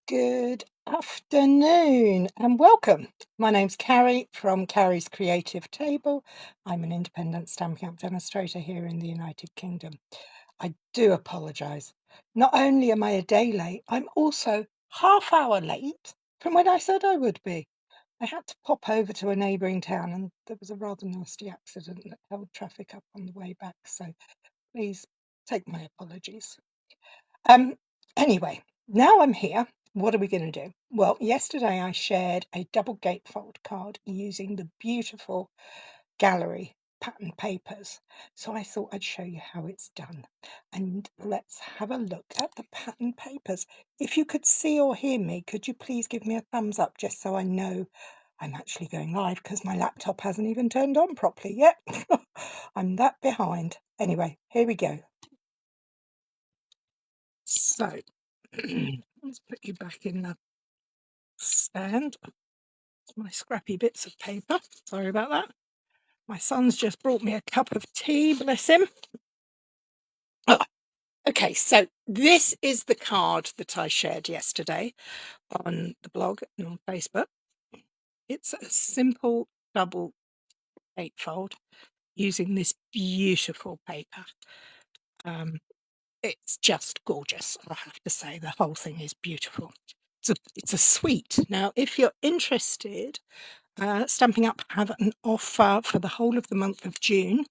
Good afternoon and welcome. My name's Carrie from Carrie's Creative Table. I'm an independent Stampin' Up demonstrator here in the United Kingdom. I do apologise. Not only am I a day late, I'm also half-hour late from when I said I would be. I had to pop over to a neighbouring town and there was a rather nasty accident that held traffic up on the way back, so please take my apologies. Um, anyway, now I'm here. What are we going to do? Well, yesterday I shared a double gatefold card using the beautiful gallery pattern papers. So I thought I'd show you how it's done. And let's have a look at the pattern papers. If you could see or hear me, could you please give me a thumbs up just so I know I'm actually going live because my laptop hasn't even turned on properly yet. I'm that behind. Anyway, here we go. So let's put you back in the stand. My scrappy bits of paper. Sorry about that. My son's just brought me a cup of tea, bless him. Oh, okay, so this is the card that I shared yesterday on the blog and on Facebook. It's a simple double gatefold using this beautiful paper. It's just gorgeous, I have to say. The whole thing is beautiful. It's a suite. Now, if you're interested, Stampin' Up have an offer for the whole of the month of June.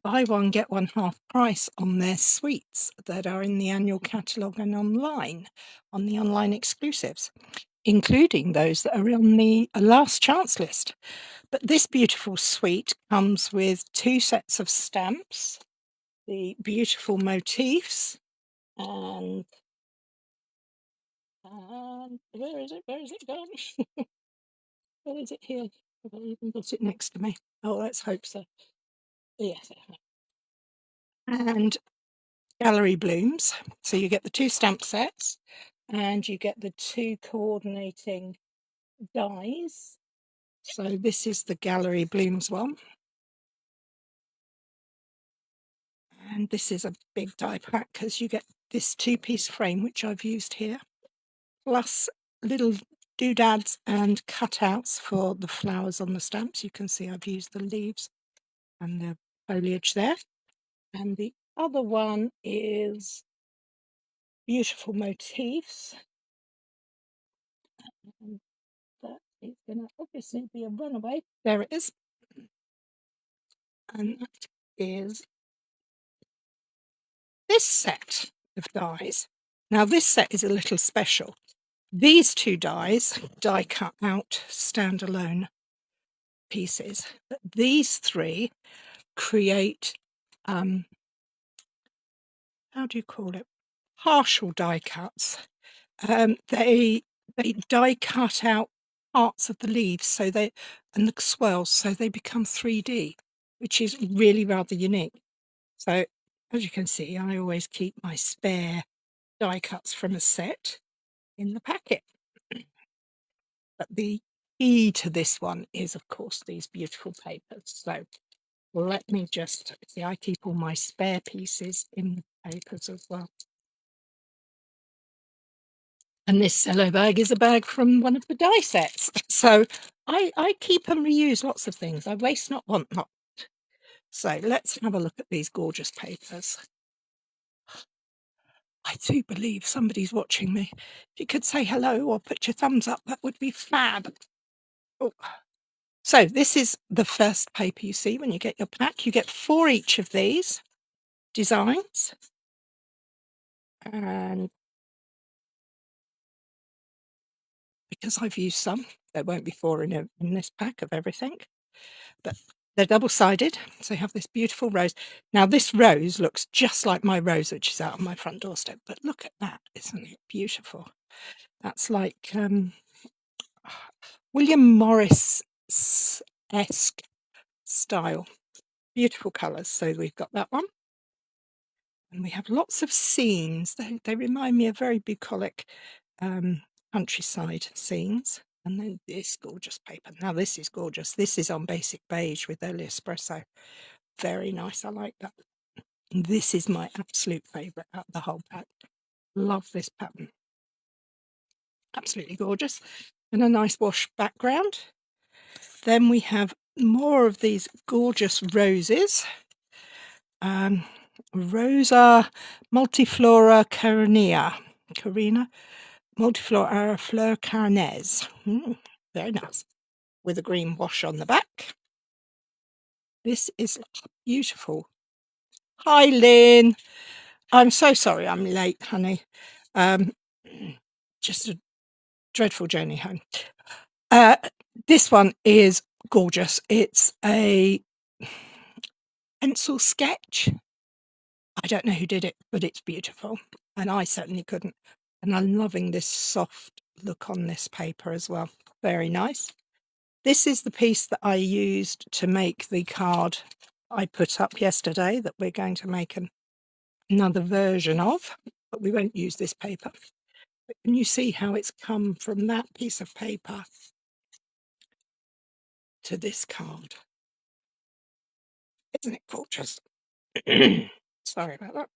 Buy one, get one half price on their suites that are in the annual catalogue and online, on the online exclusives, including those that are on the last chance list. But this beautiful suite comes with 2 sets of stamps, the beautiful motifs, and where is it? Where is it gone? Where is it here? Have I even got it next to me? Oh, let's hope so. Yes. And gallery blooms. So you get the 2 stamp sets and you get the 2 coordinating dies. So this is the gallery blooms one. And this is a big die pack because you get this 2-piece frame, which I've used here, plus little doodads and cutouts for the flowers on the stamps. You can see I've used the leaves and the foliage there. And the other one is beautiful motifs. And that is going to obviously be a runaway. There it is. And that is this set of dies. Now, this set is a little special. These 2 dies, die cut out standalone pieces, but these 3 create, how do you call it? Partial die cuts. They die cut out parts of the leaves so they and the swirls so they become 3D, which is really rather unique. So as you can see, I always keep my spare die cuts from a set in the packet. But the key to this one is, of course, these beautiful papers. So let me just see, I keep all my spare pieces in the papers as well. And this cello bag is a bag from one of the die sets. So I keep and reuse lots of things. I waste not, want not. So let's have a look at these gorgeous papers. I do believe somebody's watching me. If you could say hello or put your thumbs up, that would be fab. Oh. So this is the first paper you see when you get your pack. You get 4 each of these designs. And because I've used some, there won't be 4 in this pack of everything. But they're double-sided, so you have this beautiful rose. Now, this rose looks just like my rose, which is out on my front doorstep, but look at that, isn't it beautiful? That's like William Morris-esque style. Beautiful colours, so we've got that one. And we have lots of scenes. They remind me of very bucolic countryside scenes. And then this gorgeous paper. Now this is gorgeous. This is on basic beige with early espresso. Very nice. I like that. And this is my absolute favourite out of the whole pack. Love this pattern. Absolutely gorgeous. And a nice wash background. Then we have more of these gorgeous roses. Rosa multiflora carina, multiflora fleur carnez. Very nice. With a green wash on the back. This is beautiful. Hi, Lynn. I'm so sorry I'm late, honey. Just a dreadful journey home. This one is gorgeous. It's a pencil sketch. I don't know who did it, but it's beautiful. And I certainly couldn't. And I'm loving this soft look on this paper as well. Very nice. This is the piece that I used to make the card I put up yesterday that we're going to make another version of, but we won't use this paper. But can you see how it's come from that piece of paper to this card? Isn't it gorgeous? Sorry about that.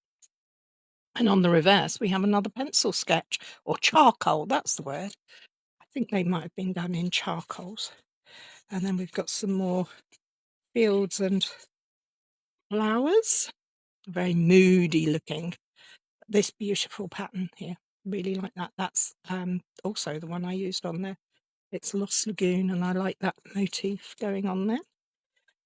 And on the reverse, we have another pencil sketch, or charcoal, that's the word. I think they might have been done in charcoals. And then we've got some more fields and flowers, very moody looking. This beautiful pattern here, really like that. That's also the one I used on there. It's Lost Lagoon, and I like that motif going on there.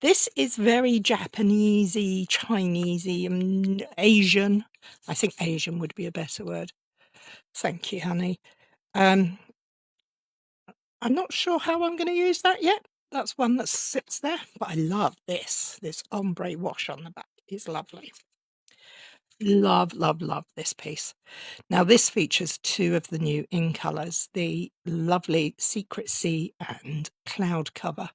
This is very Japanesey, Chinesey, and Asian. I think Asian would be a better word. Thank you, honey. I'm not sure how I'm going to use that yet. That's one that sits there, but I love this. This ombre wash on the back is lovely. Love, love, love this piece. Now, this features two of the new in colours, the lovely Secret Sea and Cloud Cover.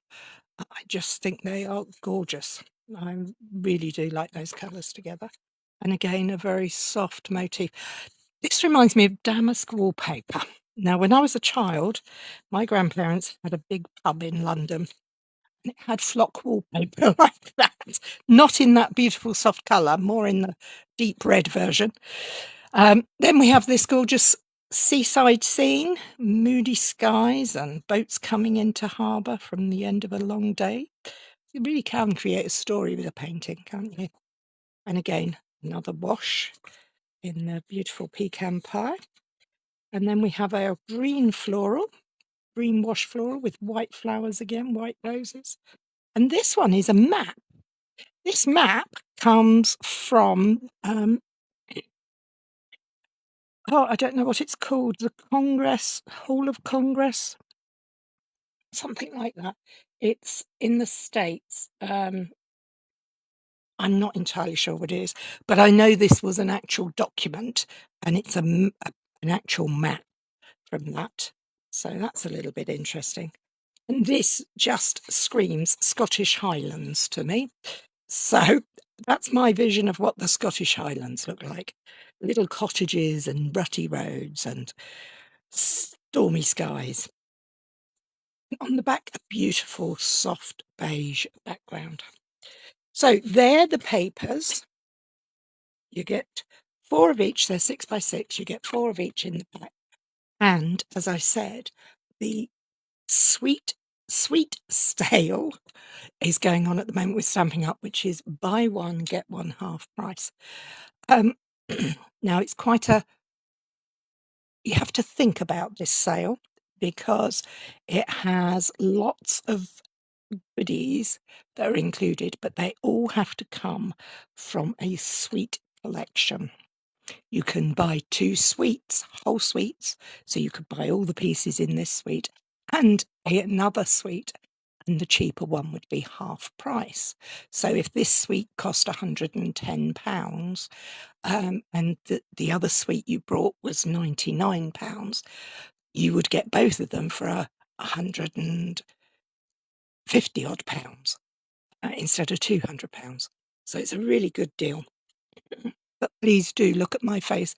I just think they are gorgeous. I really do like those colours together. And again, a very soft motif. This reminds me of damask wallpaper. Now, when I was a child, my grandparents had a big pub in London, and it had flock wallpaper like that. Not in that beautiful soft colour, more in the deep red version. Then we have this gorgeous seaside scene, moody skies and boats coming into harbour from the end of a long day. You really can create a story with a painting, can't you? And again, another wash in the beautiful pecan pie. And then we have our green wash floral with white flowers again, white roses. And this one is a map. This map comes from, I don't know what it's called, the Congress, Hall of Congress, something like that. It's in the States. I'm not entirely sure what it is, but I know this was an actual document, and it's an actual map from that. So that's a little bit interesting. And this just screams Scottish Highlands to me. So that's my vision of what the Scottish Highlands look like. Little cottages and rutty roads and stormy skies. On the back, a beautiful soft beige background. So they're the papers. You get 4 of each. They're 6 by 6. You get 4 of each in the back. And as I said, the sweet sale is going on at the moment with Stampin' Up, which is buy one, get one half price. Now, it's quite you have to think about this sale because it has lots of goodies that are included, but they all have to come from a suite collection. You can buy 2 suites, whole suites, so you could buy all the pieces in this suite and another suite, and the cheaper one would be half price. So if this suite cost £110, and the other suite you brought was £99, you would get both of them for £150 odd instead of £200. So it's a really good deal. But please do look at my face,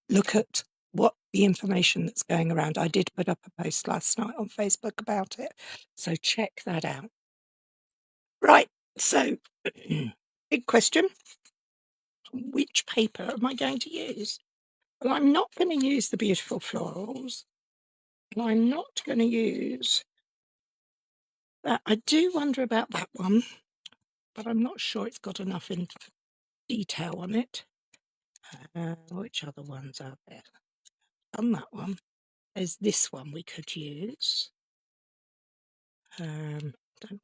look at what the information that's going around. I did put up a post last night on Facebook about it, so check that out. Right, so big question. Which paper am I going to use? Well, I'm not going to use the beautiful florals. And I'm not going to use that. I do wonder about that one, but I'm not sure it's got enough detail on it. Which other ones are there? On that one, there's this one we could use. Don't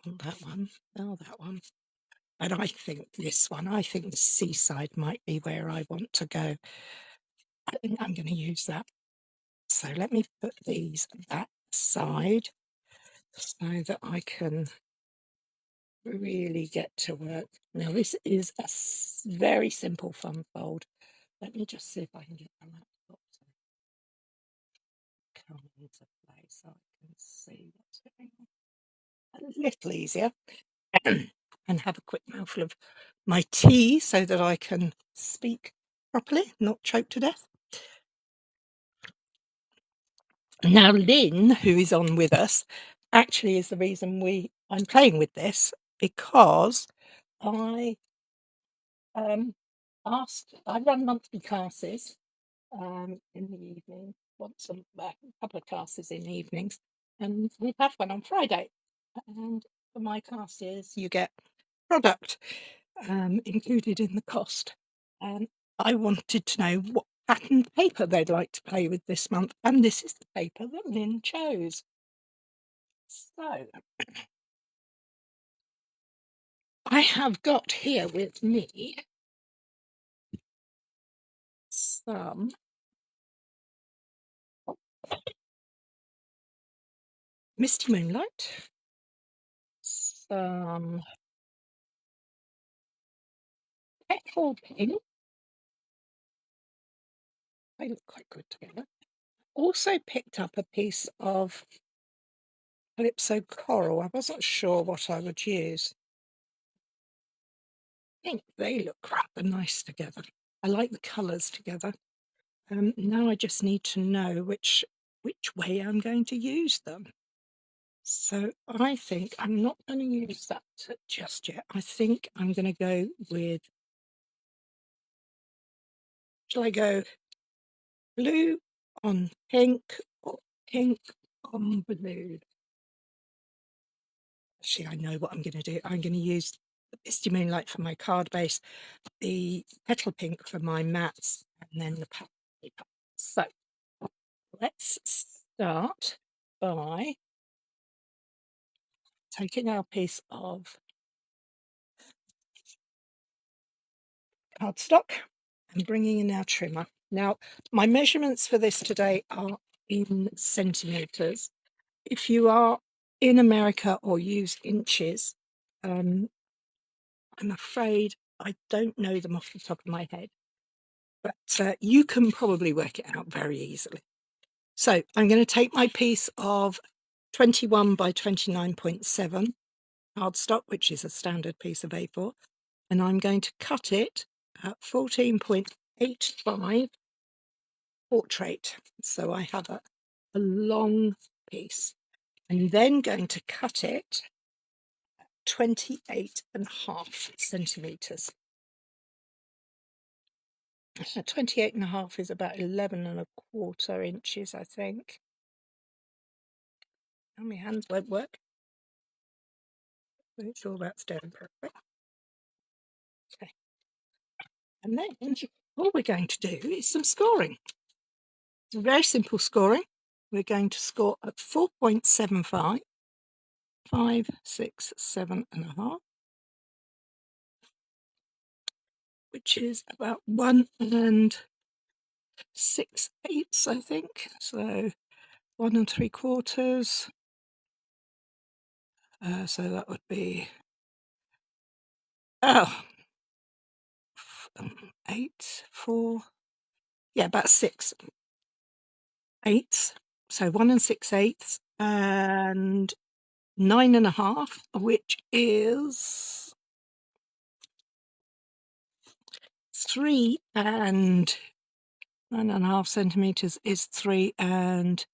want that one. Oh, that one. And I think this one, I think the seaside might be where I want to go. I think I'm going to use that. So let me put these that side so that I can really get to work. Now this is a very simple fun fold. Let me just see if I can get my laptop to come into play so I can see what's going on. A little easier. And have a quick mouthful of my tea so that I can speak properly, not choke to death. Now, Lynn, who is on with us, actually is the reason I'm playing with this, because I I run monthly classes in the evening, a couple of classes in the evenings, and we have one on Friday. And for my classes, you get product included in the cost. And I wanted to know what pattern paper they'd like to play with this month, and this is the paper that Lynn chose. So I have got here with me some Misty Moonlight, some Petrol Pink. They look quite good together. Also picked up a piece of Calypso Coral. I wasn't sure what I would use. I think they look rather nice together. I like the colours together. Now I just need to know which way I'm going to use them. So I think I'm not going to use that just yet. I think I'm going to go with, shall I go blue on pink or pink on blue? Actually, I know what I'm going to do. I'm going to use the Misty Moonlight for my card base, the Petal Pink for my mats, and then the pattern paper. So let's start by taking our piece of cardstock and bringing in our trimmer. Now, my measurements for this today are in centimetres. If you are in America or use inches, I'm afraid I don't know them off the top of my head, but you can probably work it out very easily. So I'm going to take my piece of 21 by 29.7 cardstock, which is a standard piece of A4, and I'm going to cut it at 14.85 portrait. So I have a long piece. I'm then going to cut it at 28.5 centimetres. 28.5 is about 11.25 inches, I think. And my hands won't work. Make sure that's down perfect. Okay. And then all we're going to do is some scoring. It's a very simple scoring. We're going to score at 4.75, 5, 6, 7.5, which is about 1 6/8, I think. So 1 3/4. So that would be 8, 4. Yeah, about 6/8. So 1 6/8 and 9.5, which is 3 and 9.5 centimeters is 3 5/8.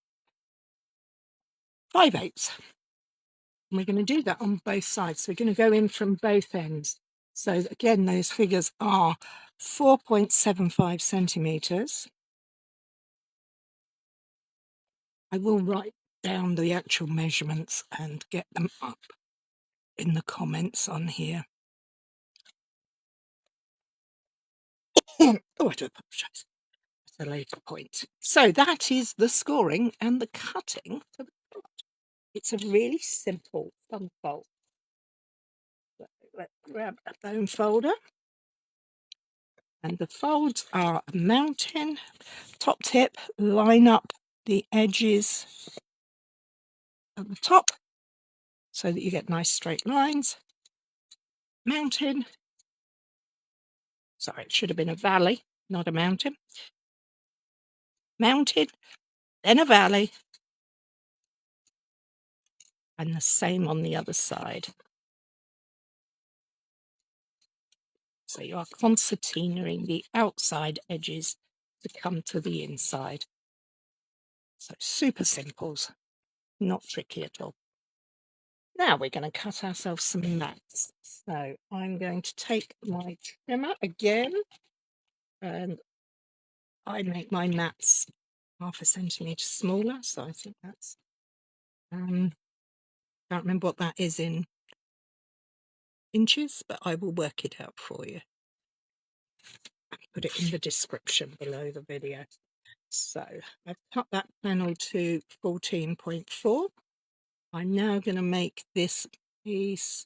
And we're going to do that on both sides. So we're going to go in from both ends. So again, those figures are 4.75 centimeters I will write down the actual measurements and get them up in the comments on here. Oh, I do apologise. At a later point. So that is the scoring and the cutting for the card. It's a really simple thumb fold. So let's grab a bone folder. And the folds are a mountain, top tip, line up the edges at the top so that you get nice straight lines. Mountain, sorry, it should have been a valley, not a mountain. Mountain, then a valley, and the same on the other side. So you are concertinaing the outside edges to come to the inside. So super simples, not tricky at all. Now we're going to cut ourselves some mats. So I'm going to take my trimmer again, and I make my mats 1/2 centimetre smaller. So I think that's, can't remember what that is in inches, but I will work it out for you. Put it in the description below the video. So I've cut that panel to 14.4. I'm now going to make this piece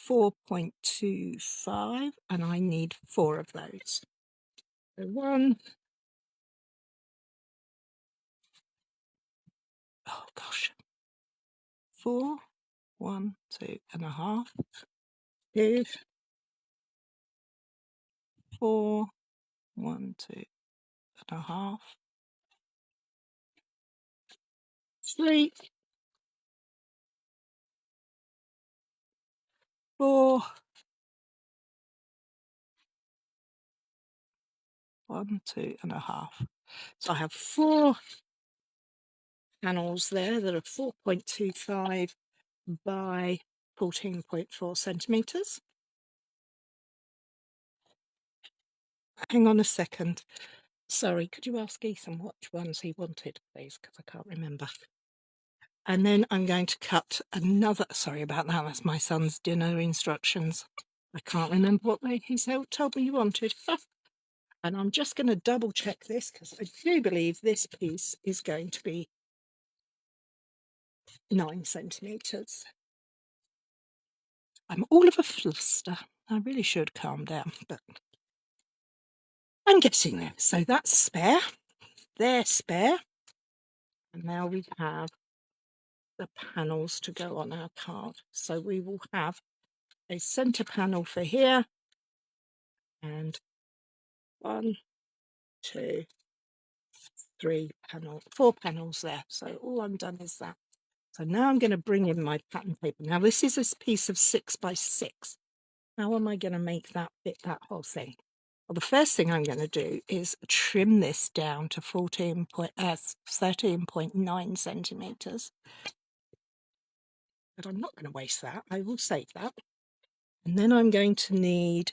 4.25, and I need 4 of those. So 1, oh gosh, 4, 1, 2.5, 2, 4, 1, 2.5, 3, 4, 1, 2.5. So I have 4 panels there that are 4.25 by 14.4 centimetres. Hang on a second. Sorry, could you ask Ethan which ones he wanted, please? Because I can't remember. And then I'm going to cut another. Sorry about that. That's my son's dinner instructions. I can't remember what he told me he wanted. And I'm just going to double check this because I do believe this piece is going to be 9 centimetres. I'm all of a fluster. I really should calm down, but I'm getting there. So that's spare. They're spare. And now we have the panels to go on our card. So we will have a centre panel for here, and 1, 2, 3 panels, 4 panels there. So all I'm done is that. So now I'm going to bring in my pattern paper. Now this is a piece of 6 by 6. How am I going to make that fit that whole thing? Well, the first thing I'm going to do is trim this down to 13.9 centimetres. But I'm not going to waste that. I will save that. And then I'm going to need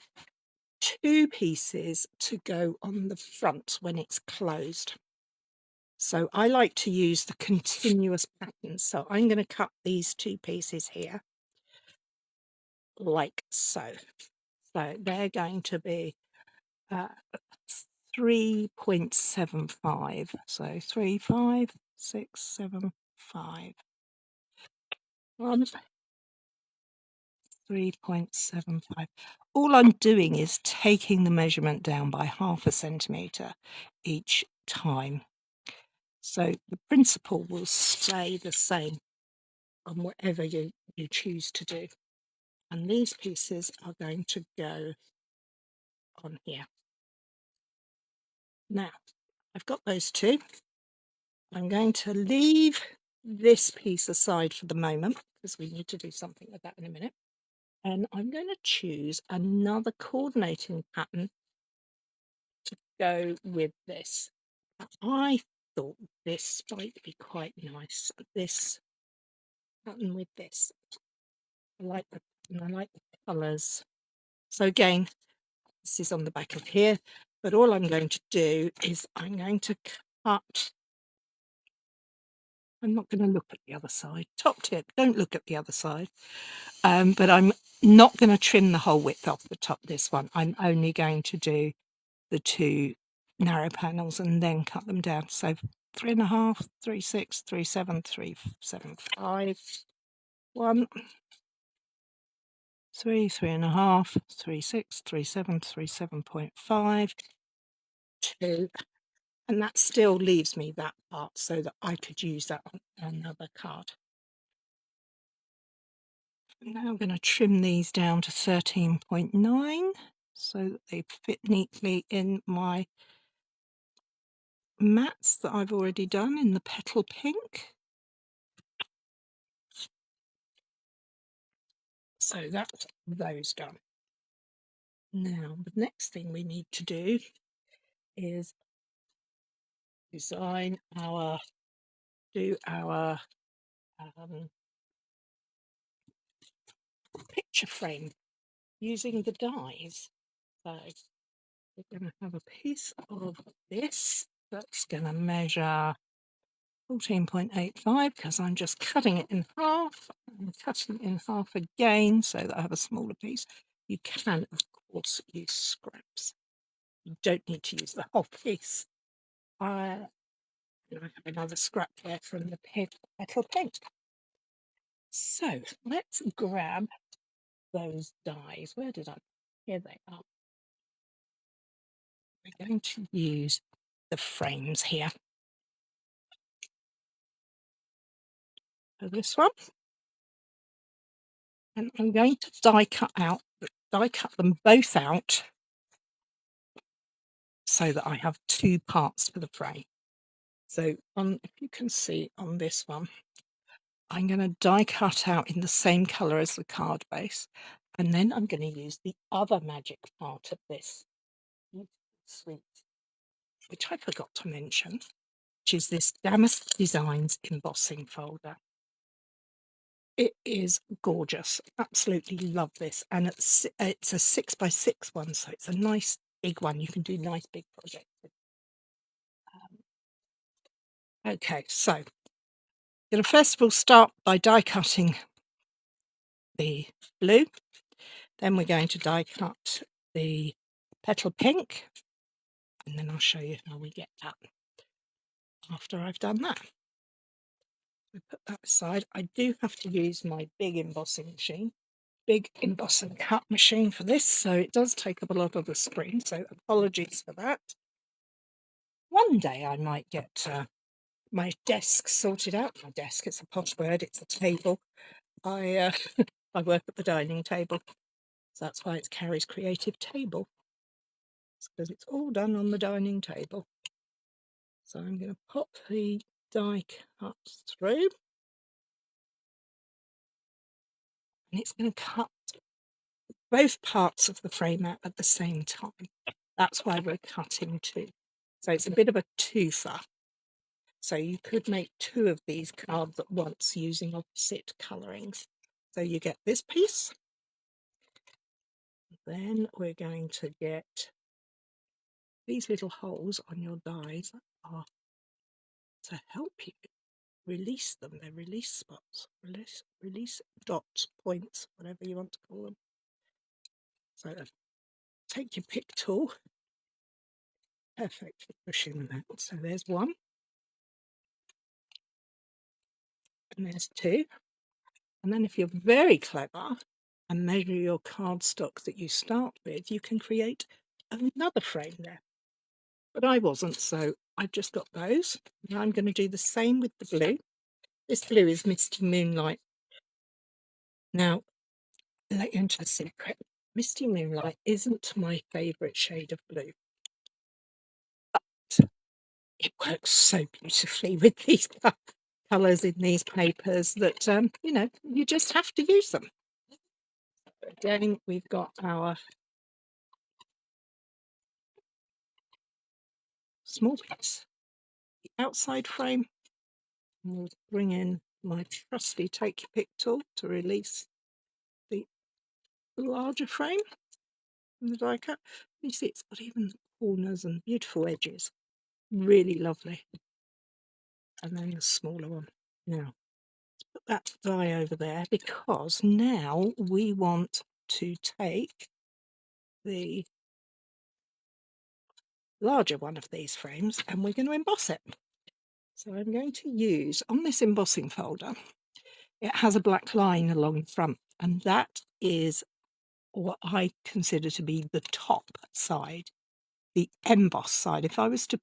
2 pieces to go on the front when it's closed. So I like to use the continuous pattern. So I'm going to cut these 2 pieces here like so. So they're going to be 3.75. So 3, 5, 6, 7, 5. 1, 3.75. All I'm doing is taking the measurement down by 1/2 centimetre each time. So the principle will stay the same on whatever you choose to do. And these pieces are going to go on here. Now, I've got those 2. I'm going to leave this piece aside for the moment because we need to do something with that in a minute. And I'm going to choose another coordinating pattern to go with this. I thought this might be quite nice. This pattern with this. I like the colours. So again, this is on the back of here, but all I'm going to do is I'm going to cut I'm not going to look at the other side. Top tip, don't look at the other side. But I'm not going to trim the whole width off the top of this one. I'm only going to do the two narrow panels and then cut them down. So 3.5, 3.6, 3.7, 3.75, 1, 3, 3.5, 3.6, 3.7, 3.7.5, 2. And that still leaves me that part so that I could use that on another card. Now I'm going to trim these down to 13.9 so that they fit neatly in my mats that I've already done in the petal pink. So that's those done. Now the next thing we need to do is design our picture frame using the dies. So we're going to have a piece of this that's going to measure 14.85 because I'm just cutting it in half. I'm cutting it in half again so that I have a smaller piece. You can, of course, use scraps. You don't need to use the whole piece. I have another scrap here from the petal paint. So let's grab those dies. Where did I? Here they are. We're going to use the frames here. For this one. And I'm going to die cut them both out so that I have two parts for the frame. So if you can see on this one, I'm going to die cut out in the same colour as the card base, and then I'm going to use the other magic part of this sweet, which I forgot to mention, which is this Damask Designs embossing folder. It is gorgeous. Absolutely love this, and it's a 6x6 one, so it's a nice big one. You can do nice big projects. Okay, so I'm going to first of all start by die cutting the blue. Then we're going to die cut the petal pink, and then I'll show you how we get that after I've done that. We put that aside. I do have to use my big embossing cut machine for this, so it does take up a lot of the screen, so apologies for that. One day I might get my desk sorted out. My desk, it's a posh word, it's a table. I work at the dining table, so that's why it's Carrie's Creative Table. It's because it's all done on the dining table. So I'm going to pop the die cuts through, and it's going to cut both parts of the frame out at the same time. That's why we're cutting two. So it's a bit of a twofer. So you could make two of these cards at once using opposite colourings. So you get this piece. Then we're going to get these little holes on your dies are to help you release them. They're release spots, release dots, points, whatever you want to call them. So take your pick tool. Perfect for pushing them out. So there's one. And there's two. And then if you're very clever and measure your cardstock that you start with, you can create another frame there. But I wasn't, so I've just got those. Now I'm going to do the same with the blue. This blue is Misty Moonlight. Now, I'll let you into a secret. Misty Moonlight isn't my favourite shade of blue. But it works so beautifully with these colours in these papers that, you just have to use them. Again, we've got our small piece, the outside frame. And we'll bring in my trusty take your pick tool to release the larger frame from the die cut. You see it's got even the corners and beautiful edges. Really lovely. And then the smaller one. Now, put that die over there, because now we want to take the larger one of these frames and we're going to emboss it. So I'm going to use, on this embossing folder, it has a black line along the front, and that is what I consider to be the top side, the embossed side. If I was to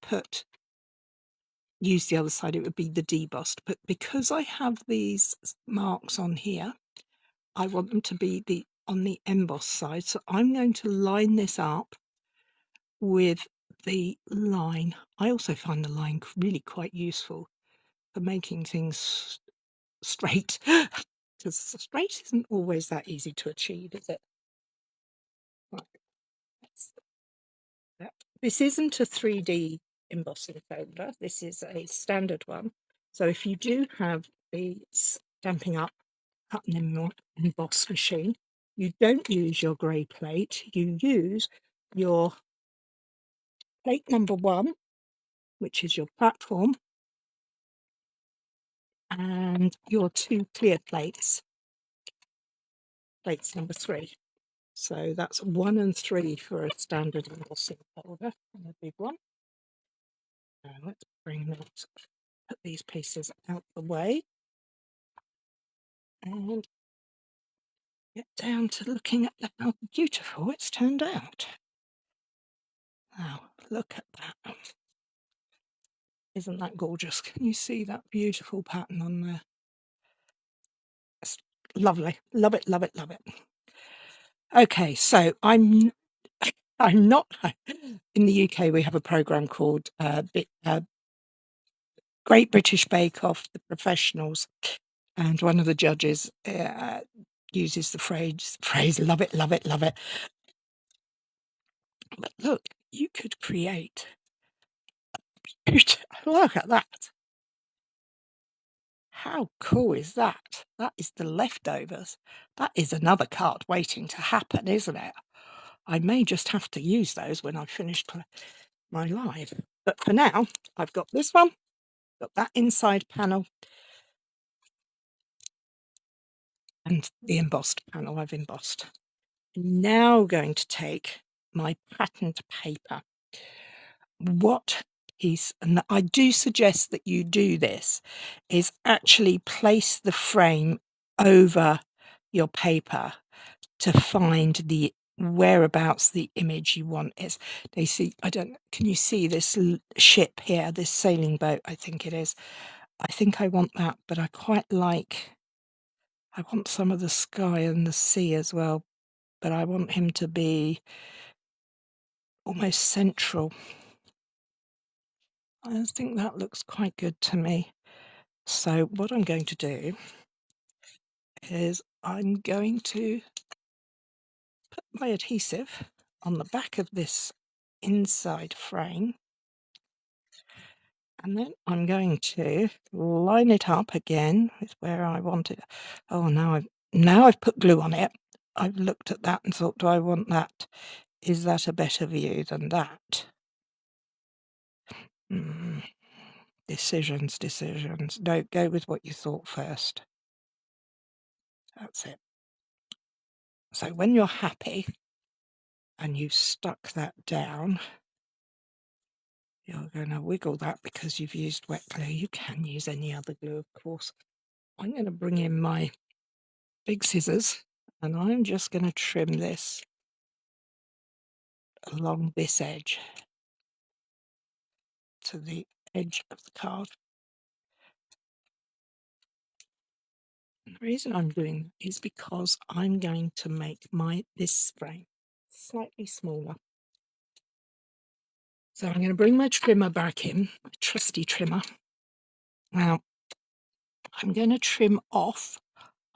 use the other side, it would be the debossed. But because I have these marks on here, I want them to be on the embossed side. So I'm going to line this up with the line. I also find the line really quite useful for making things straight, because straight isn't always that easy to achieve, is it? Right. This isn't a 3D embossing folder, this is a standard one. So if you do have the Stampin' Up cut and emboss machine, you don't use your grey plate, you use your plate number 1, which is your platform, and your 2 clear plates, plates number 3. So that's 1 and 3 for a standard embossing folder, and a big one. Now let's bring that, put these pieces out the way, and get down to looking at how beautiful it's turned out. Now, look at that. Isn't that gorgeous? Can you see that beautiful pattern on there? It's lovely. Love it, love it, love it. Okay, so I'm not in the UK. We have a program called Great British Bake Off, the professionals, and one of the judges uses the phrase "love it, love it, love it." But look, you could create. Look at that. How cool is that? That is the leftovers. That is another card waiting to happen, isn't it? I may just have to use those when I've finished my live. But for now, I've got this one, got that inside panel, and the embossed panel I've embossed. I'm now going to take my patterned paper. And I do suggest that you do this, is actually place the frame over your paper to find the whereabouts the image you want is. Daisy, can you see this ship here, this sailing boat, I think it is. I think I want that, but I want some of the sky and the sea as well, but I want him to be almost central. I think that looks quite good to me. So what I'm going to do is I'm going to put my adhesive on the back of this inside frame, and then I'm going to line it up again with where I want it. Oh, now I've put glue on it. I've looked at that and thought, do I want that? Is that a better view than that? Decisions. No, go with what you thought first. That's it. So when you're happy and you've stuck that down, you're going to wiggle that because you've used wet glue. You can use any other glue, of course. I'm going to bring in my big scissors and I'm just going to trim this along this edge to the edge of the card. And the reason I'm doing that is because I'm going to make this frame slightly smaller. So I'm going to bring my trimmer back in, my trusty trimmer. Now, I'm going to trim off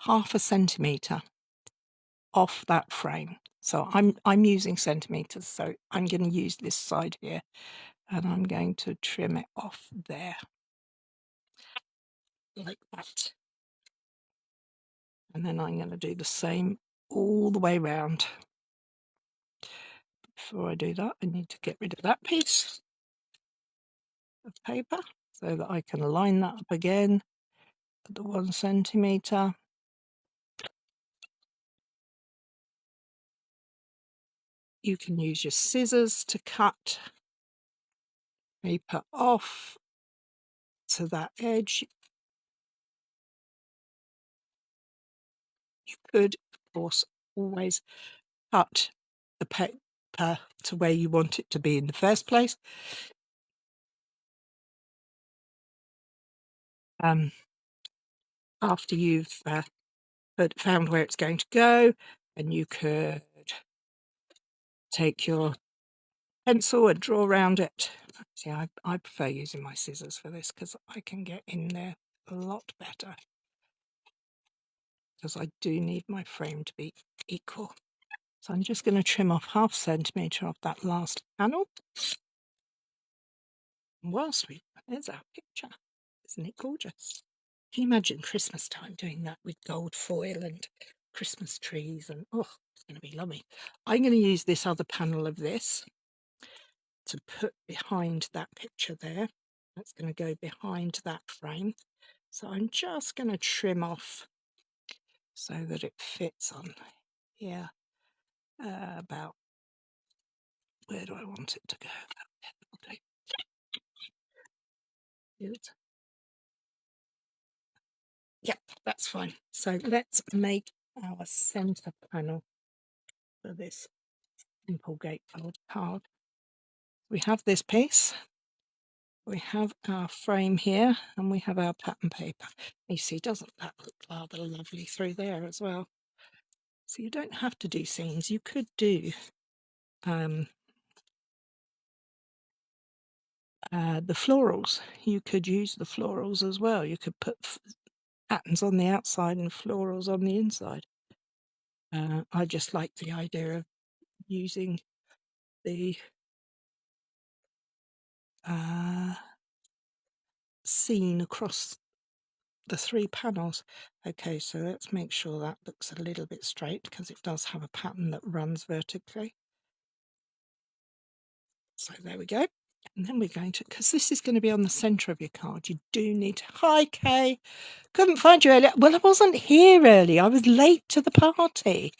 0.5 centimetre off that frame. So I'm using centimetres, so I'm going to use this side here and I'm going to trim it off there, like that. And then I'm going to do the same all the way round. Before I do that, I need to get rid of that piece of paper so that I can line that up again at the 1 centimetre. You can use your scissors to cut paper off to that edge. You could, of course, always cut the paper to where you want it to be in the first place. After you've found where it's going to go, and you could take your pencil and draw around it. See, I prefer using my scissors for this because I can get in there a lot better, because I do need my frame to be equal. So I'm just going to trim off 0.5 centimetre off that last panel. And whilst there's our picture. Isn't it gorgeous? Can you imagine Christmas time doing that with gold foil and Christmas trees? And oh, it's going to be lovely. I'm going to use this other panel of this to put behind that picture there. That's going to go behind that frame. So I'm just going to trim off so that it fits on here. About, where do I want it to go? Yep, that's fine. So let's make our center panel for this Double Gatefold card. We have this piece, we have our frame here, and we have our pattern paper. You see, doesn't that look rather lovely through there as well? So you don't have to do seams. You could do the florals. You could use the florals as well. You could put patterns on the outside and florals on the inside. I just like the idea of using the scene across the 3 panels. Okay, so let's make sure that looks a little bit straight, because it does have a pattern that runs vertically. So there we go. And then we're going to, because this is going to be on the centre of your card, you do need to, hi Kay, couldn't find you earlier. Well, I wasn't here early, I was late to the party.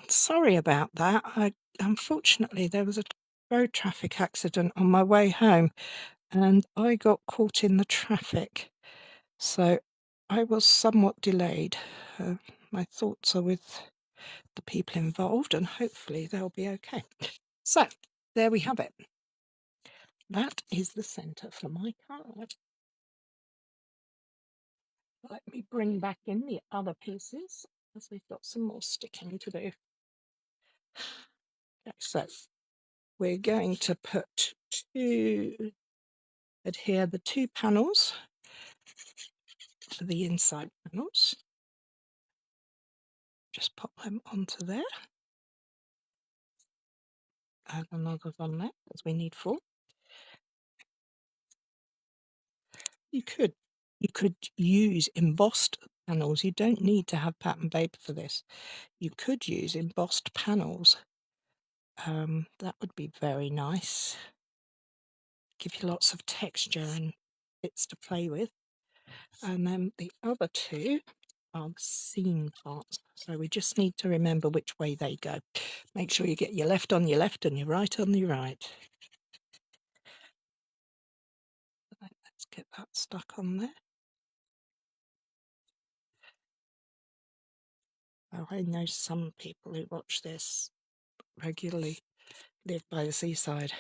Sorry about that. Unfortunately, there was a road traffic accident on my way home and I got caught in the traffic. So I was somewhat delayed. My thoughts are with the people involved and hopefully they'll be okay. So there we have it. That is the centre for my card. Let me bring back in the other pieces, as we've got some more sticking to do. Okay, so we're going to adhere the 2 panels for the inside panels. Just pop them onto there. Add another one there, as we need 4. You could use embossed panels. You don't need to have pattern paper for this. You could use embossed panels. That would be very nice. Give you lots of texture and bits to play with. And then the other 2 are the seam parts. So we just need to remember which way they go. Make sure you get your left on your left and your right on your right. Let's get that stuck on there. Oh, I know some people who watch this regularly live by the seaside.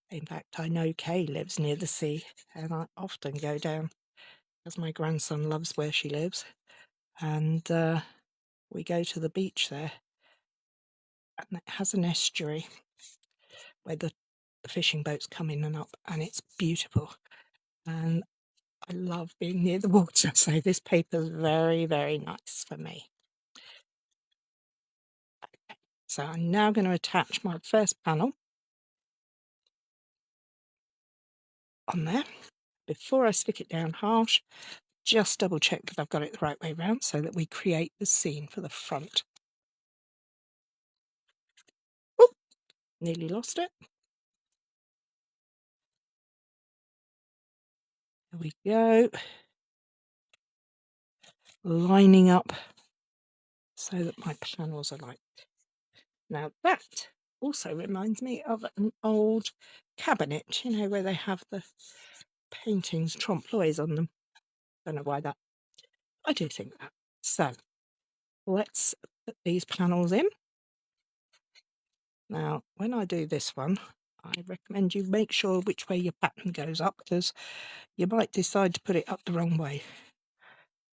In fact, I know Kay lives near the sea, and I often go down as my grandson loves where she lives, and we go to the beach there, and it has an estuary where the fishing boats come in and up, and it's beautiful, and I love being near the water, so this paper is very, very nice for me. So I'm now going to attach my first panel on there. Before I stick it down harsh, just double check that I've got it the right way around so that we create the scene for the front. Ooh, nearly lost it. There we go. lining up so that my panels are like. Now that also reminds me of an old cabinet, you know, where they have the paintings, trompe-l'oeils on them. Don't know why that. I do think that. So let's put these panels in. Now, when I do this one, I recommend you make sure which way your pattern goes up, because you might decide to put it up the wrong way.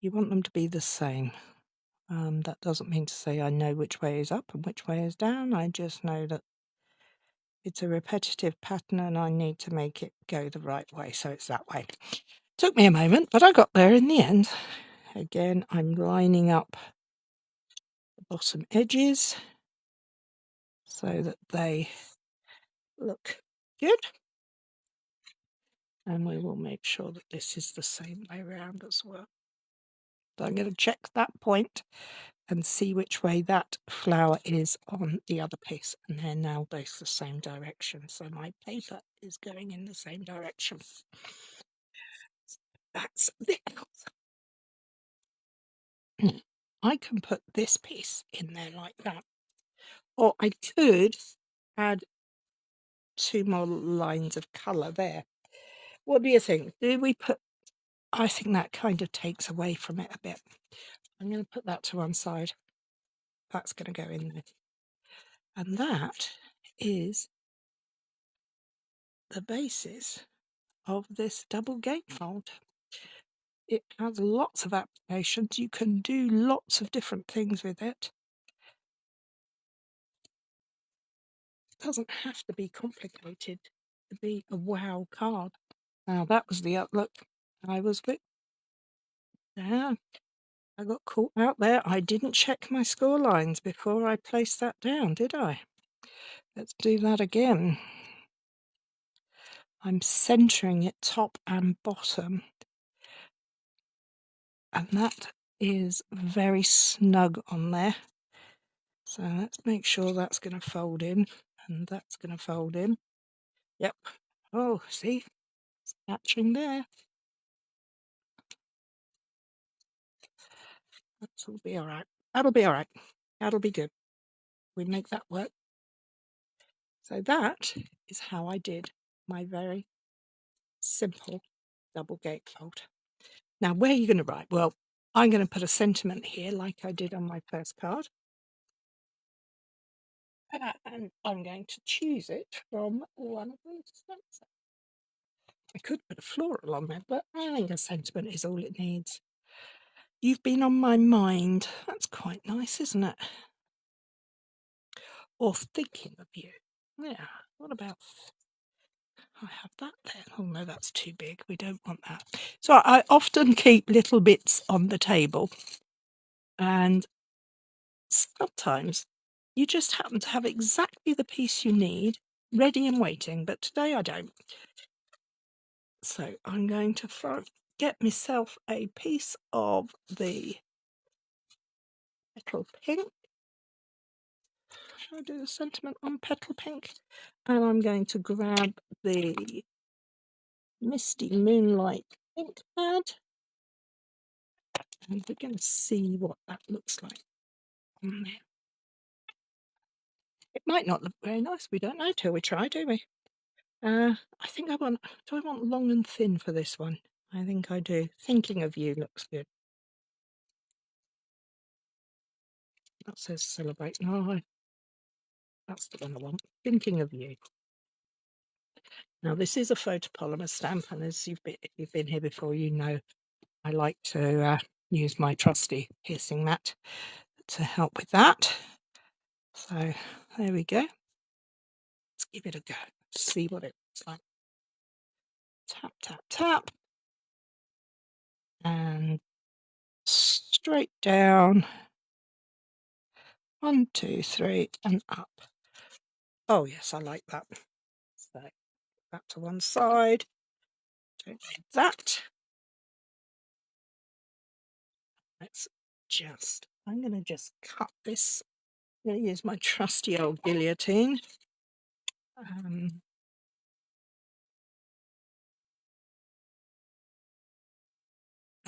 You want them to be the same. That doesn't mean to say I know which way is up and which way is down. I just know that it's a repetitive pattern and I need to make it go the right way, so it's that way. Took me a moment, but I got there in the end. Again, I'm lining up the bottom edges so that they look good. And we will make sure that this is the same way around as well. So I'm going to check that point and see which way that flower is on the other piece, and they're now both the same direction, so my paper is going in the same direction. That's the I can put this piece in there like that, or I could add 2 more lines of colour there. What do you think? Do we put? I think that kind of takes away from it a bit. I'm going to put that to one side. That's going to go in there. And that is the basis of this double gatefold. It has lots of applications. You can do lots of different things with it. It doesn't have to be complicated to be a wow card. Now that was the outlook I was with. Yeah, I got caught out there. I didn't check my score lines before I placed that down, did I? Let's do that again. I'm centering it top and bottom, and that is very snug on there. So let's make sure that's going to fold in, and that's going to fold in. Yep. Oh, see, it's matching there. That'll be all right. That'll be all right. That'll be good. We make that work. So that is how I did my very simple double gatefold. Now, where are you going to write? Well, I'm going to put a sentiment here like I did on my first card. And I'm going to choose it from one of these stamps. I could put a floral on there, but I think a sentiment is all it needs. You've been on my mind. That's quite nice, isn't it? Or thinking of you. Yeah, what about... I have that there. Oh no, that's too big. We don't want that. So I often keep little bits on the table, and sometimes you just happen to have exactly the piece you need ready and waiting, but today I don't. So I'm going to get myself a piece of the petal pink. Shall I do the sentiment on petal pink? And I'm going to grab the Misty Moonlight ink pad, and we're going to see what that looks like on there. It might not look very nice. We don't know till we try, do we? I think I want... Do I want long and thin for this one? I think I do. Thinking of You looks good. That says celebrate. No, that's the one I want. Thinking of You. Now, this is a photopolymer stamp, and as if you've been here before, you know I like to use my trusty piercing mat to help with that. So there we go. Let's give it a go. See what it looks like. Tap, tap, tap. And straight down. 1, 2, 3, and up. Oh yes, I like that. So that to one side. Don't need that. Let's just... I'm going to just cut this. I'm going to use my trusty old guillotine.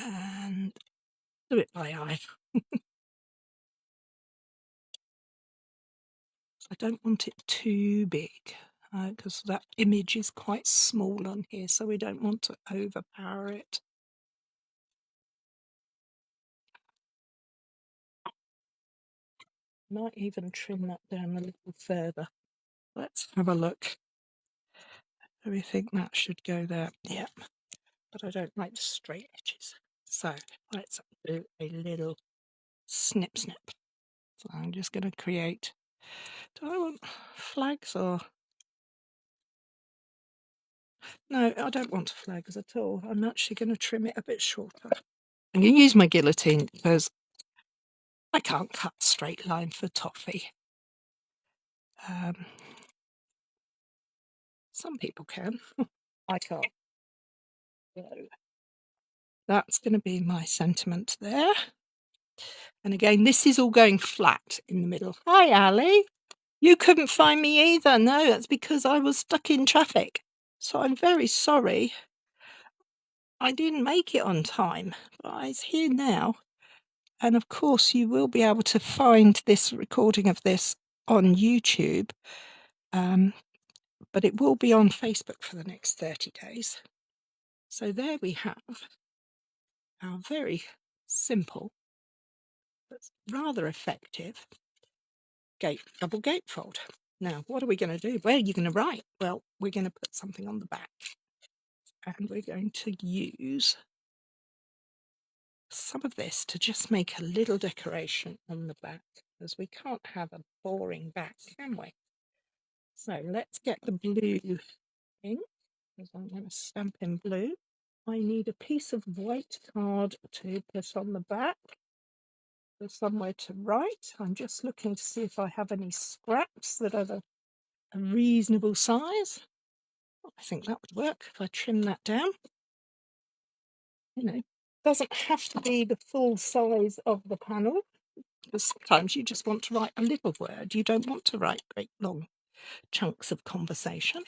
And Do it by eye. I don't want it too big because that image is quite small on here, so we don't want to overpower it. Might even trim that down a little further. Let's have a look. Do we think that should go there? Yeah, but I don't like the straight edges. So let's do a little snip. So I'm just going to create. Do I want flags or? No, I don't want flags at all. I'm actually going to trim it a bit shorter. I'm going to use my guillotine because I can't cut straight line for toffee. Some people can. I can't. So that's going to be my sentiment there. And again, this is all going flat in the middle. Hi, Ali. You couldn't find me either. No, that's because I was stuck in traffic. So I'm very sorry. I didn't make it on time, but it's here now. And of course, you will be able to find this recording of this on YouTube. But it will be on Facebook for the next 30 days. So there we have our very simple, but rather effective double gatefold. Now, what are we going to do? Where are you going to write? Well, we're going to put something on the back, and we're going to use some of this to just make a little decoration on the back, because we can't have a boring back, can we? So let's get the blue ink, because I'm going to stamp in blue. I need a piece of white card to put on the back. There's somewhere to write. I'm just looking to see if I have any scraps that are a reasonable size. I think that would work if I trim that down. You know, doesn't have to be the full size of the panel, because sometimes you just want to write a little word. You don't want to write great long chunks of conversation.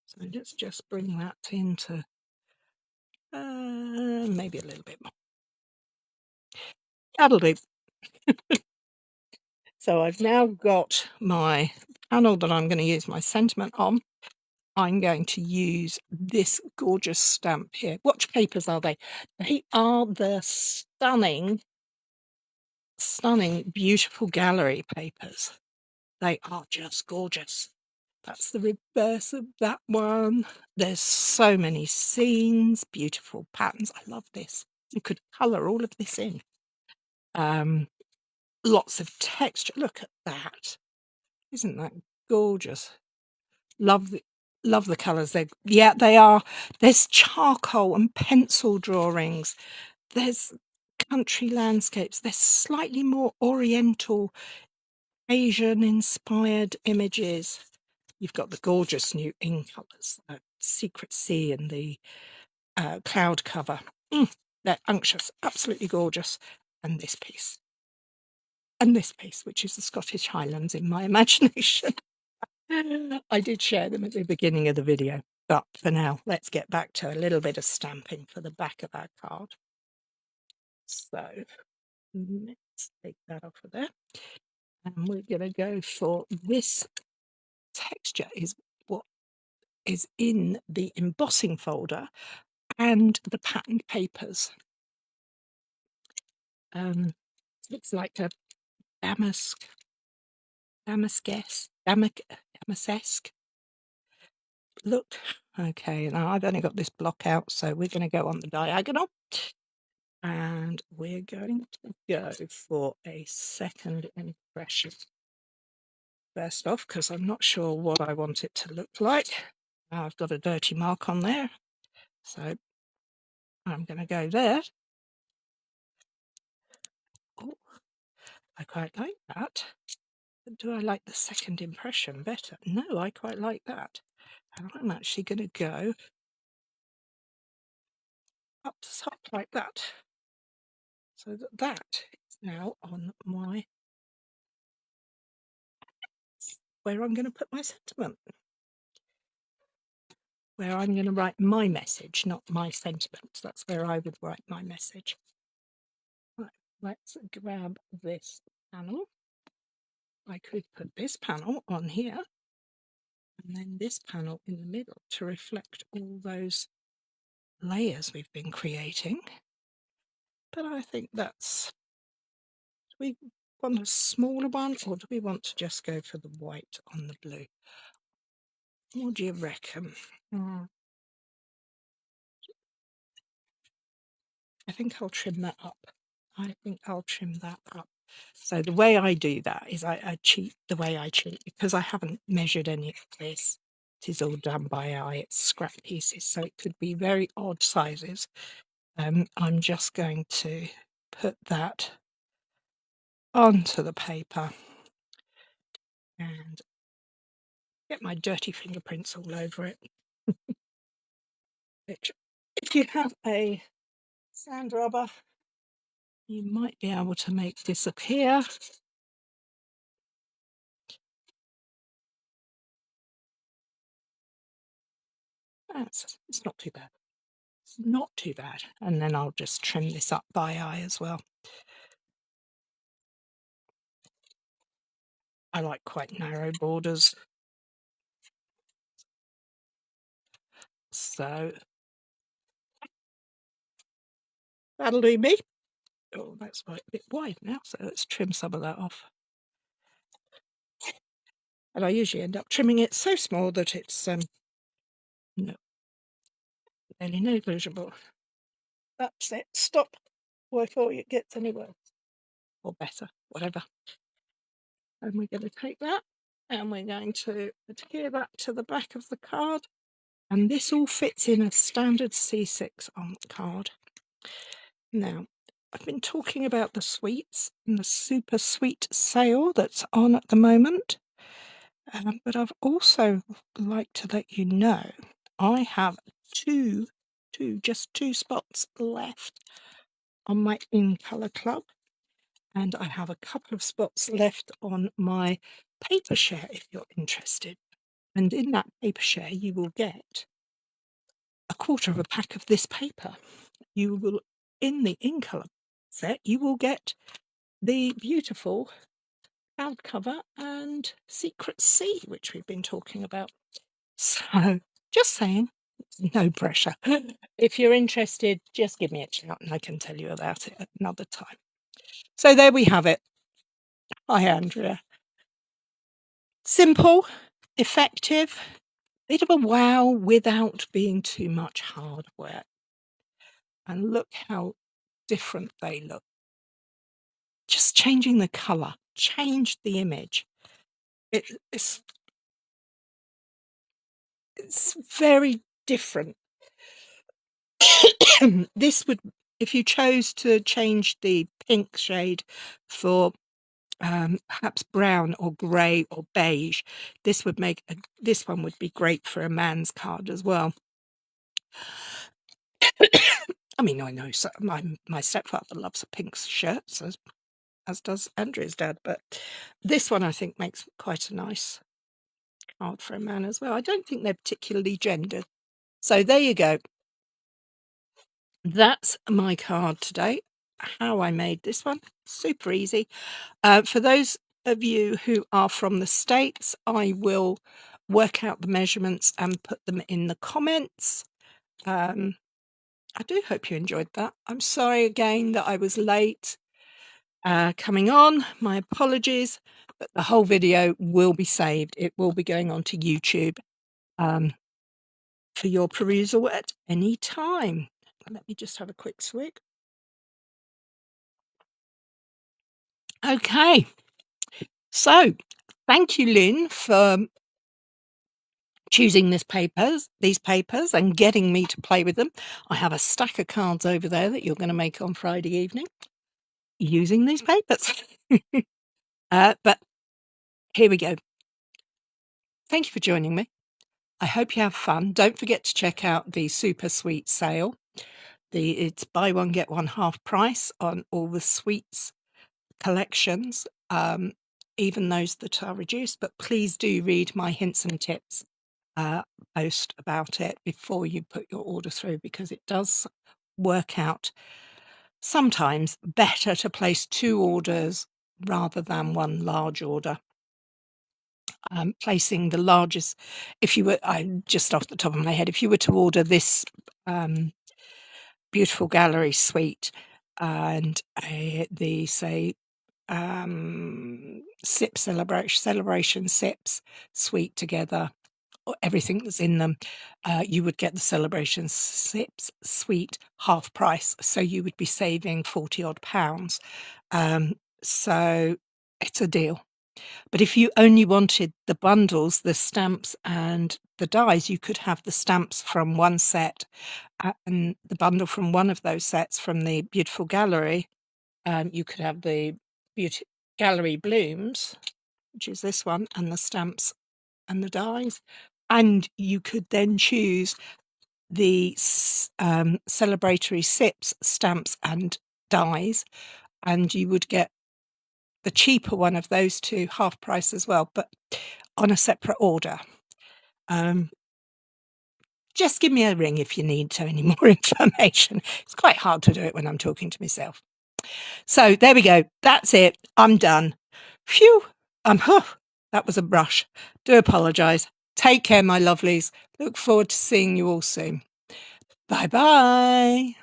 So let's just bring that into maybe a little bit more. That'll do. So I've now got my panel that I'm going to use my sentiment on. I'm going to use this gorgeous stamp here. What papers are they? They are the stunning, beautiful gallery papers. They are just gorgeous. That's the reverse of that one. There's so many scenes, beautiful patterns. I love this. You could colour all of this in. Lots of texture. Look at that. Isn't that gorgeous? Love the colours. They are. There's charcoal and pencil drawings. There's country landscapes. There's slightly more oriental, Asian inspired images. You've got the gorgeous new ink colours, Secret Sea and the cloud cover. They're unctuous, absolutely gorgeous. And this piece. And this piece, which is the Scottish Highlands in my imagination. I did share them at the beginning of the video, but for now, let's get back to a little bit of stamping for the back of our card. So let's take that off of there. And we're going to go for this texture is what is in the embossing folder and the patterned papers. Looks like a damask look. Okay, now I've only got this block out, so we're going to go on the diagonal, and we're going to go for a second impression first off, because I'm not sure what I want it to look like. Now I've got a dirty mark on there, so I'm going to go there. Oh, I quite like that. But do I like the second impression better? No, I quite like that. And I'm actually going to go up the top like that, so that is now on my where I'm going to put my sentiment, where I'm going to write my message, not my sentiments. That's where I would write my message. let's grab this panel. I could put this panel on here and then this panel in the middle to reflect all those layers we've been creating. But I think that's, do we want a smaller one or do we want to just go for the white on the blue? What do you reckon? I think I'll trim that up. So the way I do that is I cheat the way I cheat because I haven't measured any of this. It is all done by eye. It's scrap pieces, so it could be very odd sizes. I'm just going to put that onto the paper and get my dirty fingerprints all over it. Which, if you have a sand rubber, you might be able to make disappear. It's not too bad. It's not too bad. And then I'll just trim this up by eye as well. I like quite narrow borders. So that'll do me. Oh, that's a bit wide now, so let's trim some of that off. And I usually end up trimming it so small that it's barely negligible. That's it. Stop before it gets any worse. Or better, whatever. And we're going to take that and we're going to adhere that to the back of the card. And this all fits in a standard C6 on the card. Now, I've been talking about the sweets and the super sweet sale that's on at the moment. But I've also like to let you know I have just two spots left on my In Colour Club. And I have a couple of spots left on my paper share if you're interested. And in that paper share, you will get a quarter of a pack of this paper. You will, in the In Colour set, you will get the beautiful hardcover and Secret Sea, which we've been talking about. So, just saying, no pressure. If you're interested, just give me a shout and I can tell you about it at another time. So there we have it. Hi, Andrea. Simple, effective, bit of a wow without being too much hard work. And look how different they look. Just changing the colour, changed the image. It's very different. This would, if you chose to change the pink shade for perhaps brown or grey or beige, this one would be great for a man's card as well. I mean, I know my stepfather loves a pink shirt, as does Andrea's dad, but this one I think makes quite a nice card for a man as well. I don't think they're particularly gendered. So there you go. That's my card today. How I made this one, super easy. For those of you who are from the States, I will work out the measurements and put them in the comments. I do hope you enjoyed that. I'm sorry again that I was late coming on. My apologies, but the whole video will be saved. It will be going on to YouTube for your perusal at any time. Let me just have a quick swig. Okay, so thank you, Lynn, for choosing these papers and getting me to play with them. I have a stack of cards over there that you're going to make on Friday evening using these papers. But here we go. Thank you for joining me. I hope you have fun. Don't forget to check out the super sweet sale. It's buy one, get one half price on all the sweets collections, even those that are reduced. But please do read my hints and tips post about it before you put your order through, because it does work out sometimes better to place 2 orders rather than 1 large order. Placing the largest, if you were, just off the top of my head, if you were to order this beautiful gallery suite and the, say, SIP celebration SIPs suite together, or everything that's in them, you would get the celebration SIPs suite half price, so you would be saving 40 odd pounds. So it's a deal. But if you only wanted the bundles, the stamps and the dies, you could have the stamps from one set and the bundle from one of those sets from the beautiful gallery. You could have the beauty gallery blooms, which is this one, and the stamps and the dies. And you could then choose the celebratory SIPs, stamps and dies, and you would get the cheaper one of those two half price as well, but on a separate order. Just give me a ring if you need any more information. It's quite hard to do it when I'm talking to myself. So there we go. That's it. I'm done. Phew. That was a brush. Do apologise. Take care, my lovelies. Look forward to seeing you all soon. Bye-bye.